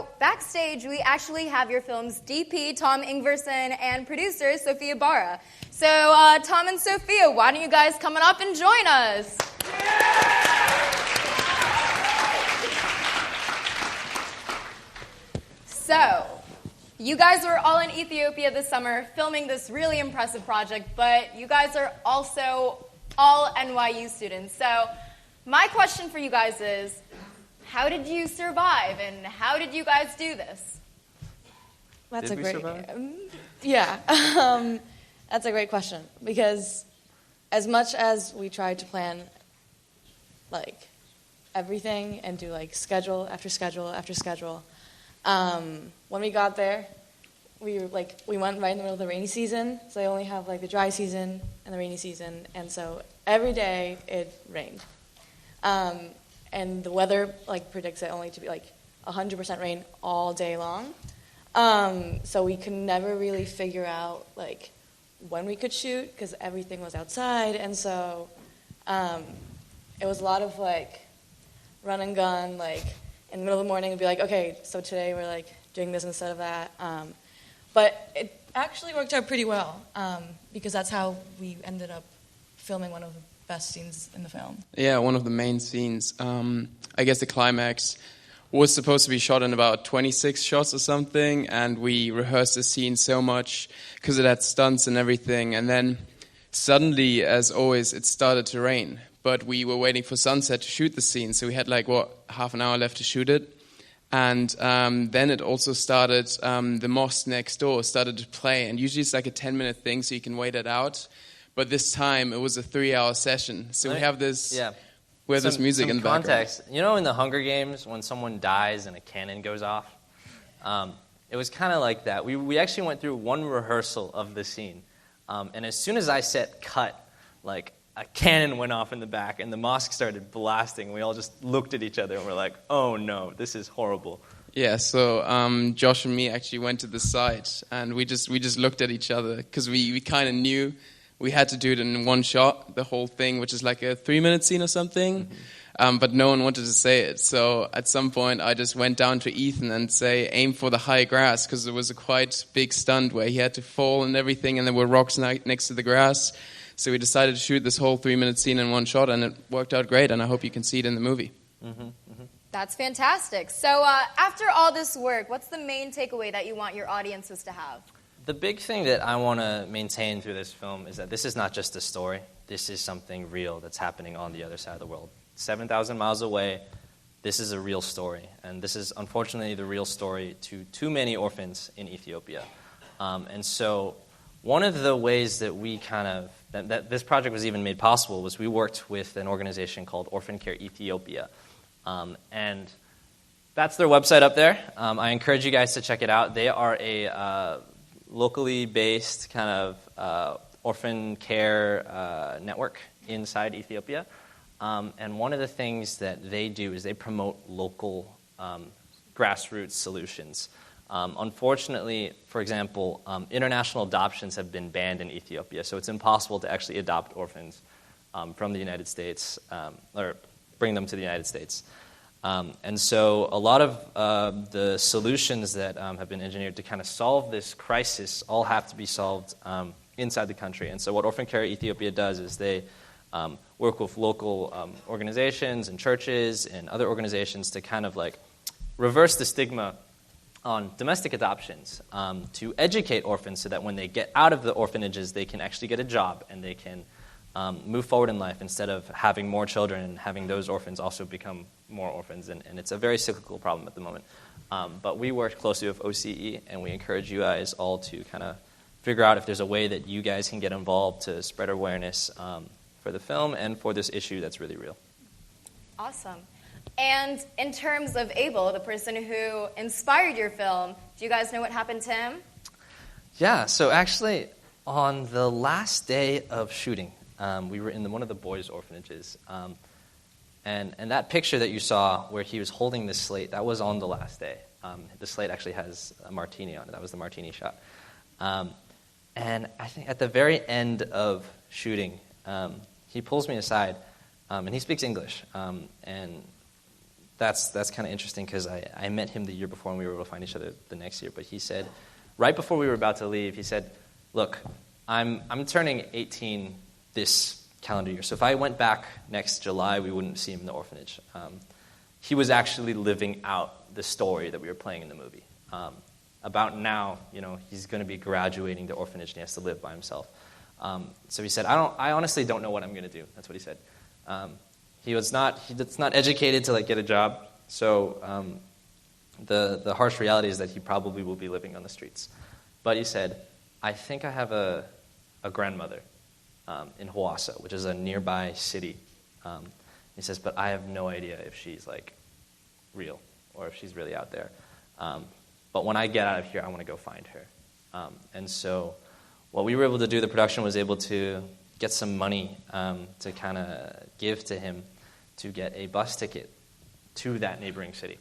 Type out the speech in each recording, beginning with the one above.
So backstage, we actually have your film's DP, Tom Ingverson, and producer, Sophia Barra. So Tom and Sophia, why don't you guys come on up and join us? So, you guys were all in Ethiopia this summer filming this really impressive project, but you guys are also all NYU students. So, my question for you guys is, how did you survive, and how did you guys do this? That's Did a we great, survive? that's a great question, because as much as we tried to plan like everything and do like schedule after schedule after schedule, when we got there, we went right in the middle of the rainy season, so they only have like the dry season and the rainy season, and so every day it rained. And the weather predicts it only to be 100% rain all day long. So we could never really figure out when we could shoot because everything was outside, and so it was a lot of run and gun. In the middle of the morning, we'd be okay, so today we're doing this instead of that. But it actually worked out pretty well because that's how we ended up filming one of the best scenes in the film. Yeah, one of the main scenes. I guess the climax was supposed to be shot in about 26 shots or something, and we rehearsed the scene so much because it had stunts and everything, and then suddenly, as always, it started to rain. But we were waiting for sunset to shoot the scene, so we had half an hour left to shoot it. And then it also started, the mosque next door started to play, and usually it's a 10-minute thing, so you can wait it out. But this time, it was a 3-hour session. So we have this... Yeah. We have this music in the background. Context. You know in the Hunger Games, when someone dies and a cannon goes off? It was kind of like that. We actually went through one rehearsal of the scene. And as soon as I said cut, a cannon went off in the back, and the mosque started blasting. We all just looked at each other, and we're like, oh no, this is horrible. Yeah, so Josh and me actually went to the site, and we just looked at each other, because we kind of knew we had to do it in one shot, the whole thing, which is a 3-minute scene or something, but no one wanted to say it. So at some point, I just went down to Ethan and say, aim for the high grass, because it was a quite big stunt where he had to fall and everything, and there were rocks next to the grass. So we decided to shoot this whole 3-minute scene in one shot, and it worked out great, and I hope you can see it in the movie. That's fantastic. So after all this work, what's the main takeaway that you want your audiences to have? The big thing that I want to maintain through this film is that this is not just a story. This is something real that's happening on the other side of the world. 7,000 miles away, this is a real story. And this is, unfortunately, the real story to too many orphans in Ethiopia. And so one of the ways that we that this project was even made possible was we worked with an organization called Orphan Care Ethiopia. And that's their website up there. I encourage you guys to check it out. They are a locally based orphan care network inside Ethiopia. And one of the things that they do is they promote local grassroots solutions. Unfortunately, for example, international adoptions have been banned in Ethiopia, so it's impossible to actually adopt orphans from the United States or bring them to the United States. And so a lot of the solutions that have been engineered to solve this crisis all have to be solved inside the country. And so what Orphan Care Ethiopia does is they work with local organizations and churches and other organizations to reverse the stigma on domestic adoptions, to educate orphans so that when they get out of the orphanages, they can actually get a job and they can move forward in life instead of having more children and having those orphans also become more orphans. And it's a very cyclical problem at the moment. But we work closely with OCE, and we encourage you guys all to figure out if there's a way that you guys can get involved to spread awareness for the film and for this issue that's really real. Awesome. And in terms of Abel, the person who inspired your film, do you guys know what happened to him? Yeah, so actually, on the last day of shooting, we were in one of the boys' orphanages. And that picture that you saw where he was holding this slate, that was on the last day. The slate actually has a martini on it. That was the martini shot. And I think at the very end of shooting, he pulls me aside, and he speaks English. And that's kind of interesting because I met him the year before and we were able to find each other the next year. But he said, right before we were about to leave, he said, look, I'm turning 18 this calendar year. So if I went back next July, we wouldn't see him in the orphanage. He was actually living out the story that we were playing in the movie. About now, he's going to be graduating the orphanage and he has to live by himself. So he said, I honestly don't know what I'm going to do. That's what he said. He's not educated to get a job. So the harsh reality is that he probably will be living on the streets. But he said, I think I have a grandmother in Hawassa, which is a nearby city. He says, but I have no idea if she's real or if she's really out there. But when I get out of here, I want to go find her. And so what we were able to do, the production was able to get some money to kind of give to him to get a bus ticket to that neighboring city.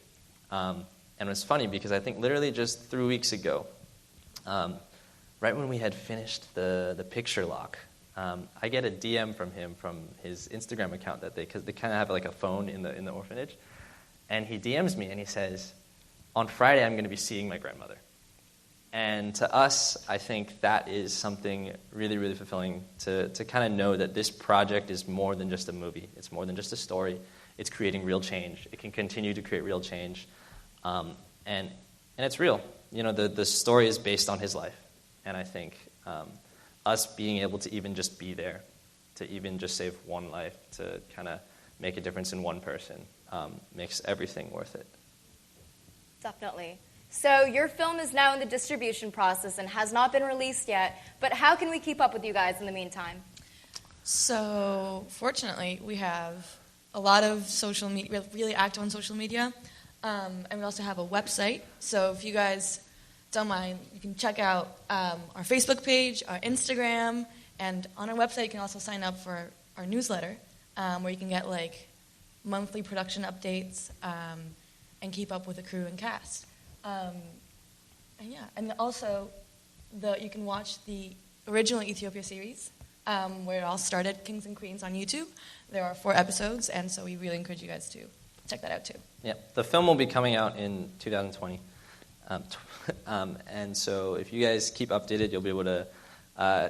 And it was funny because I think literally just 3 weeks ago, right when we had finished the picture lock, I get a DM from him from his Instagram account because they kind of have a phone in the orphanage, and he DMs me and he says, on Friday I'm going to be seeing my grandmother. And to us, I think that is something really, really fulfilling to kind of know that this project is more than just a movie. It's more than just a story. It's creating real change. It can continue to create real change. And it's real. The story is based on his life. And I think us being able to even just be there, to even just save one life, to kind of make a difference in one person, makes everything worth it. Definitely. So your film is now in the distribution process and has not been released yet, but how can we keep up with you guys in the meantime? So fortunately, we have a lot of social media, we're really active on social media, and we also have a website. So if you guys don't mind, you can check out our Facebook page, our Instagram, and on our website you can also sign up for our newsletter, where you can get monthly production updates and keep up with the crew and cast. And also you can watch the original Ethiopia series, where it all started, Kings and Queens, on YouTube. There are 4 episodes, and so we really encourage you guys to check that out too. Yeah, the film will be coming out in 2020. And so if you guys keep updated, you'll be able to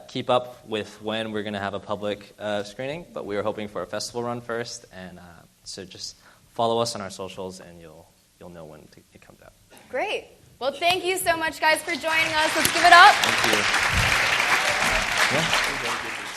keep up with when we're going to have a public screening, but we are hoping for a festival run first, and so just follow us on our socials and you'll know when it comes out. Great. Well, thank you so much, guys, for joining us. Let's give it up. Thank you. Yeah.